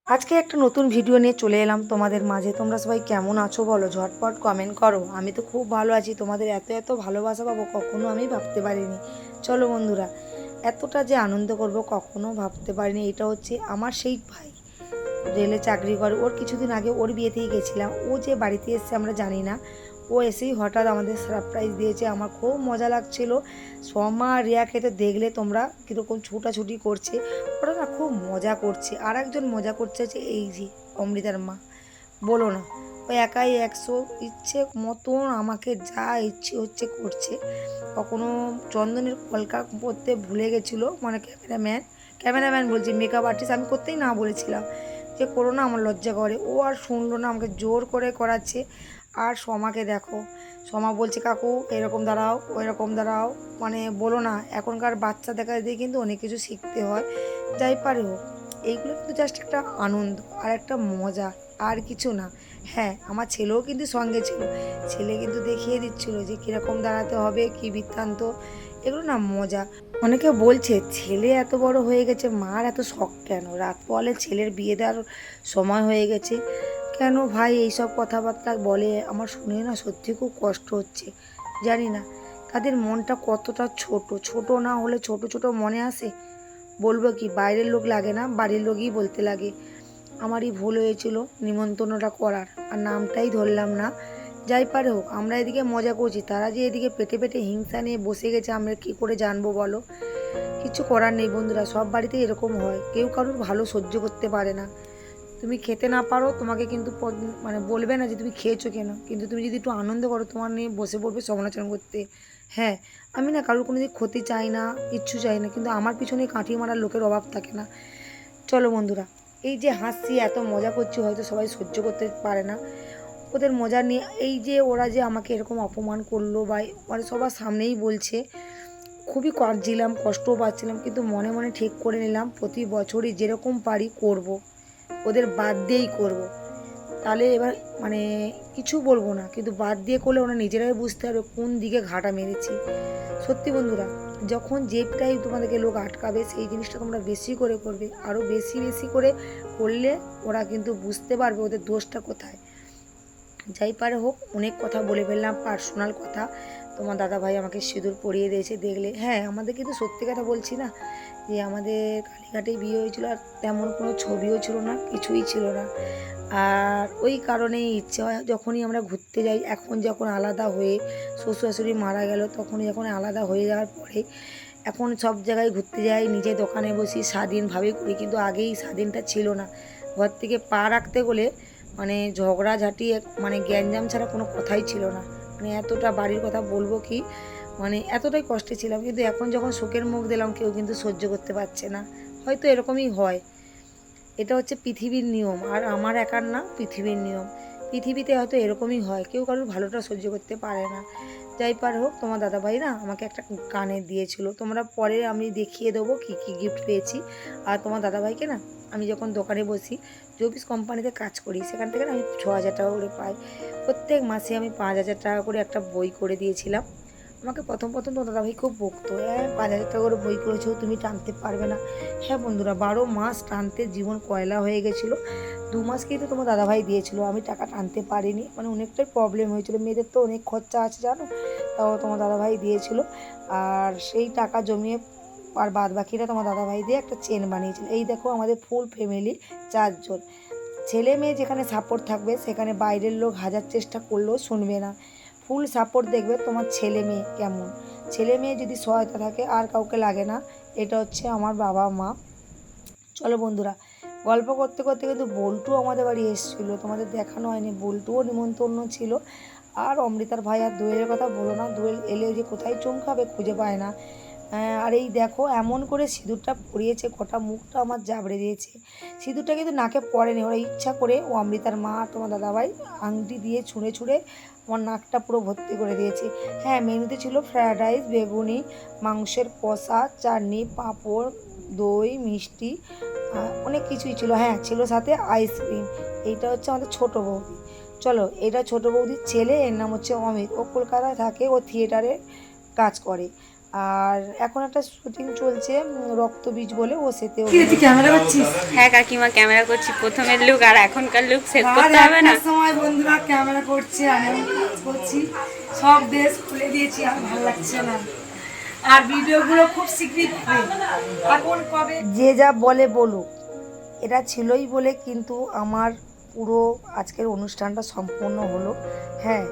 আজকে একটা নতুন ভিডিও নিয়ে চলে এলাম তোমাদের মাঝে। তোমরা সবাই কেমন আছো বলো, ঝটপট কমেন্ট করো। আমি তো খুব ভালো আছি। তোমাদের এত এত ভালোবাসা পাবো কখনো আমি ভাবতে পারিনি। চলো বন্ধুরা, এতটা যে আনন্দ করব কখনো ভাবতে পারিনি। এটা হচ্ছে আমার সেই ভাই, রেলে চাকরি করে। ওর কিছুদিন আগে ওর বিয়েতেই গেছিলাম। ও যে বাড়িতে এসছে আমরা জানি না, ও এসেই হঠাৎ আমাদের সারপ্রাইজ দিয়েছে। আমার খুব মজা লাগছিল। সোমা আর রিয়া খেতে দেখলে তোমরা কীরকম ছুটাছুটি করছে, ওরা না খুব মজা করছে। আর একজন মজা করছে যে এই যে অমৃতার মা, বলো না, ও একাই 100 ইচ্ছে মতন আমাকে যা ইচ্ছে হচ্ছে করছে। কখনো চন্দনের কলকা পরতে ভুলে গেছিলো, মানে ক্যামেরাম্যান বলছি, মেকআপ আর্টিস্ট আমি করতেই না বলেছিলাম যে করো না, আমার লজ্জা করে। ও আর শুনলো না, আমাকে জোর করে করাচ্ছে। আর সোমাকে দেখো, সোমা বলছে কাকু এরকম দাঁড়াও, ওই রকম দাঁড়াও। মানে বলো না, এখনকার বাচ্চা দেখা দিয়ে কিন্তু অনেক কিছু শিখতে হয়। যাই পারে হোক, এইগুলো কিন্তু জাস্ট একটা আনন্দ আর একটা মজা, আর কিছু না। হ্যাঁ, আমার ছেলেও কিন্তু সঙ্গে ছিল। ছেলে কিন্তু দেখিয়ে দিচ্ছিল যে কীরকম দাঁড়াতে হবে, কী বৃত্তান্ত। এগুলো না মজা। অনেকে বলছে ছেলে এত বড় হয়ে গেছে, মার এত শখ কেন? রাত বলে ছেলের বিয়ে দেওয়ার সময় হয়ে গেছে। কেন ভাই এইসব কথাবার্তা বলে? আমার শুনে না সত্যি খুব কষ্ট হচ্ছে। জানি না তাদের মনটা কতটা ছোট। ছোট না হলে ছোট ছোট মনে আসে? বলবো কি, বাইরের লোক লাগে না, বাড়ির লোকই বলতে লাগে। আমারই ভুল হয়েছিল নিমন্ত্রণটা করার, আর নামটাই ধরলাম না। যাই পারে হোক, আমরা এদিকে মজা করছি, তারা যে এদিকে পেটে পেটে হিংসা নিয়ে বসে গেছে আমরা কি করে জানবো বলো? কিছু করার নেই বন্ধুরা, সব বাড়িতেই এরকম হয়। কেউ কারোর ভালো সহ্য করতে পারে না। তুমি খেতে না পারো, তোমাকে কিন্তু মানে বলবে না যে তুমি খেয়েছো কেন, কিন্তু তুমি যদি একটু আনন্দ করো তোমার নিয়ে বসে পড়বে সমালোচনা করতে। হ্যাঁ, আমি না কারোর কোনো দিন ক্ষতি চাই না, কিচ্ছু চাই না, কিন্তু আমার পিছনে কাঠি মারার লোকের অভাব থাকে না। চলো বন্ধুরা, এই যে হাসছি, এত মজা করছি, হয়তো সবাই সহ্য করতে পারে না। ওদের মজা নিয়ে এই যে ওরা যে আমাকে এরকম অপমান করলো, বা মানে সবার সামনেই বলছে, খুবই কাঁদছিলাম, কষ্টও পাচ্ছিলাম, কিন্তু মনে মনে ঠিক করে নিলাম প্রতি বছরই যেরকম পারি করব, ওদের বাদ দিয়েই করব। তাহলে এবার মানে কিছু বলবো না, কিন্তু বাদ দিয়ে করলে ওরা নিজেরাই বুঝতে পারবে কোন দিকে ঘাটা মেরেছি। সত্যি বন্ধুরা, যখন জেবটাই তোমাদেরকে লোক আটকাবে, সেই জিনিসটা তোমরা বেশি করে করবে। আরও বেশি বেশি করে করলে ওরা কিন্তু বুঝতে পারবে ওদের দোষটা কোথায়। যাই পারে হোক, অনেক কথা বলে ফেললাম, পার্সোনাল কথা। তোমার দাদাভাই আমাকে সিঁদুর পরিয়ে দিয়েছে দেখলে। হ্যাঁ, আমাদের কিন্তু সত্যি কথা বলছি না, যে আমাদের কালীঘাটেই বিয়ে হয়েছিল, আর তেমন কোনো ছবিও ছিল না, কিছুই ছিল না। আর ওই কারণেই ইচ্ছে হয় যখনই আমরা ঘুরতে যাই, এখন যখন আলাদা হয়ে শ্বশুর শাশুড়ি মারা গেল, তখনই যখন আলাদা হয়ে যাওয়ার পরে এখন সব জায়গায় ঘুরতে যাই, নিজে দোকানে বসি, স্বাধীনভাবে করি। কিন্তু আগেই স্বাধীনটা ছিল না। ঘর থেকে পা রাখতে গেলে মানে ঝগড়াঝাটি, মানে গ্যাঞ্জাম ছাড়া কোনো কথাই ছিল না। মানে এতটা বাড়ির কথা বলবো কি, মানে এতটাই কষ্টে ছিলাম। কিন্তু এখন যখন শোকের মুখ দিলাম, কেউ কিন্তু সহ্য করতে পারছে না। হয়তো এরকমই হয়, এটা হচ্ছে পৃথিবীর নিয়ম, আর আমার একার না, পৃথিবীর নিয়ম। পৃথিবীতে হয়তো এরকমই হয়, কেউ কারোর ভালোটা সহ্য করতে পারে না। যাই পার হোক, তোমার দাদাভাই না আমাকে একটা কানের দিয়েছিল, তোমরা পরে আমি দেখিয়ে দেবো কী কী গিফট পেয়েছি। আর তোমার দাদাভাইকে না, আমি যখন দোকানে বসি, জবিস কোম্পানিতে কাজ করি, সেখান থেকে না আমি 6,000 টাকা করে পাই। প্রত্যেক মাসে আমি 5,000 টাকা করে একটা বই করে দিয়েছিলাম। আমাকে প্রথম প্রথম তো দাদাভাই খুব বকতো, 5,000 টাকা করে বই করেছো, তুমি টানতে পারবে না। হ্যাঁ বন্ধুরা, 12 মাস টানতে জীবন কয়লা হয়ে গেছিলো। 2 মাস কিন্তু তোমার দাদাভাই দিয়েছিল, আমি টাকা টানতে পারিনি, মানে অনেকটাই প্রবলেম হয়েছিল। মেয়েদের তো অনেক খরচা আছে জানো, তাও তোমার দাদাভাই দিয়েছিল। আর সেই টাকা জমিয়ে আর বাদ বাকিটা তোমার দাদাভাই দিয়ে একটা চেন বানিয়েছিল। এই দেখো আমাদের ফুল ফ্যামিলি 4 জন। ছেলে মেয়ে যেখানে সাপোর্ট থাকবে, সেখানে বাইরের লোক হাজার চেষ্টা করলেও শুনবে না। ফুল সাপোর্ট দেখবে তোমার ছেলে মেয়ে কেমন। ছেলে মেয়ে যদি সহায়তা থাকে, আর কাউকে লাগে না। এটা হচ্ছে আমার বাবা মা। চলো বন্ধুরা, গল্প করতে করতে কিন্তু বল্টুও আমাদের বাড়ি এসেছিলো, তোমাদের দেখানো হয়নি, বল্টুও নিমন্ত্রণ ছিল। আর অমৃতার ভাই, আর দোয়েলের কথা বলো না, দোয়েল এলে যে কোথায় চমকাবে খুঁজে পায় না। আর এই দেখো এমন করে সিঁদুরটা পরিয়েছে, গোটা মুখটা আমার জাবড়ে দিয়েছে। সিঁদুরটা কিন্তু নাকে পড়েনি, ওরা ইচ্ছা করে, ও অমৃতার মা তোমার দাদাভাই আংটি দিয়ে ছুঁড়ে ছুঁড়ে আমার নাকটা পুরো ভর্তি করে দিয়েছে। হ্যাঁ, মেনুতে ছিল ফ্রায়েড রাইস, বেগুনি, মাংসের কষা, চাটনি, পাঁপড়, দই, মিষ্টি, অনেক কিছুই ছিল। হ্যাঁ, ছিল সাথে আইসক্রিম। এইটা হচ্ছে আমাদের ছোটো বৌদি। চলো, এটা ছোটো বৌদির ছেলে, এর নাম হচ্ছে অমিত। ও কলকাতায় থাকে, ও থিয়েটারে কাজ করে। আর এখন একটা শুটিং চলছে রক্তবীজ বলে, ও সেতে ক্যামেরা করছিস? হ্যাঁ কাকিমা ক্যামেরা করছি, প্রথমের লুক আর এখনকার লুক সেট আর করতে হবে না? একটা সময় বন্ধুরা ক্যামেরা করছে আর আমি কাজ করছি, সব দেশ খুলে দিয়েছি আর ভালো লাগছে না। আর ভিডিওগুলো খুব শীঘ্রই পাবে। এখন কবে যে যা বলে বলুক, এটা ছিলই বলে কিন্তু আমার পুরো আজকের অনুষ্ঠানটা সম্পূর্ণ হলো। হ্যাঁ,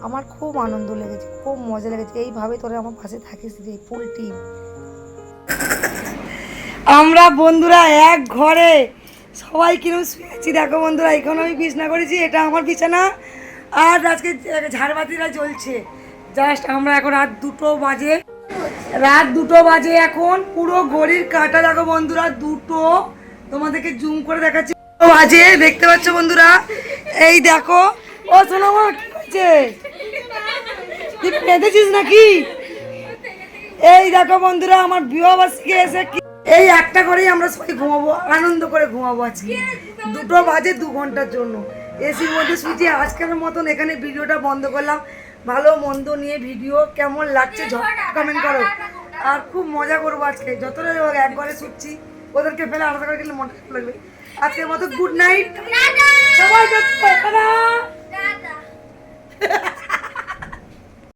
আমার খুব আনন্দ লেগেছে, খুব মজা লেগেছে। এইভাবে তোরা আমার পাশে থাকিস রে, ফুল টিম। আমরা বন্ধুরা এক ঘরে সবাই কিরম শুয়েছি দেখো বন্ধুরা। এখন আমি বিছানা করেছি, এটা আমার বিছানা। আর আজকে ঝাড়বাতিরা জ্বলছে। জাস্ট আমরা এখন রাত দুটো বাজে এখন। পুরো ঘড়ির কাঁটা দেখো বন্ধুরা, দুটো। তোমাদেরকে জুম করে দেখাচ্ছি, বাজে দেখতে পাচ্ছ বন্ধুরা। এই দেখো, ও শোনো আমার কি হয়েছে, তুই পেঁধেছিস নাকি? এই দেখো বন্ধুরা, আমার বিবাহবার্ষিকী এসে এই একটা করেই আমরা সবাই ঘুমাবো, আনন্দ করে ঘুমাবো আজকে। দুটো বাজে 2 ঘন্টার জন্য এসির মধ্যে শুয়েছি। আজকের মতন এখানে ভিডিওটা বন্ধ করলাম। ভালো মন্দ নিয়ে ভিডিও কেমন লাগছে কমেন্ট করো। আর খুব মজা করবো আজকে, যতটা এক ঘরে শুচ্ছি, ওদেরকে ফেলে আলাদা করে গেলে মনটা লাগবে। আজকের মতো গুড নাইট সবাই।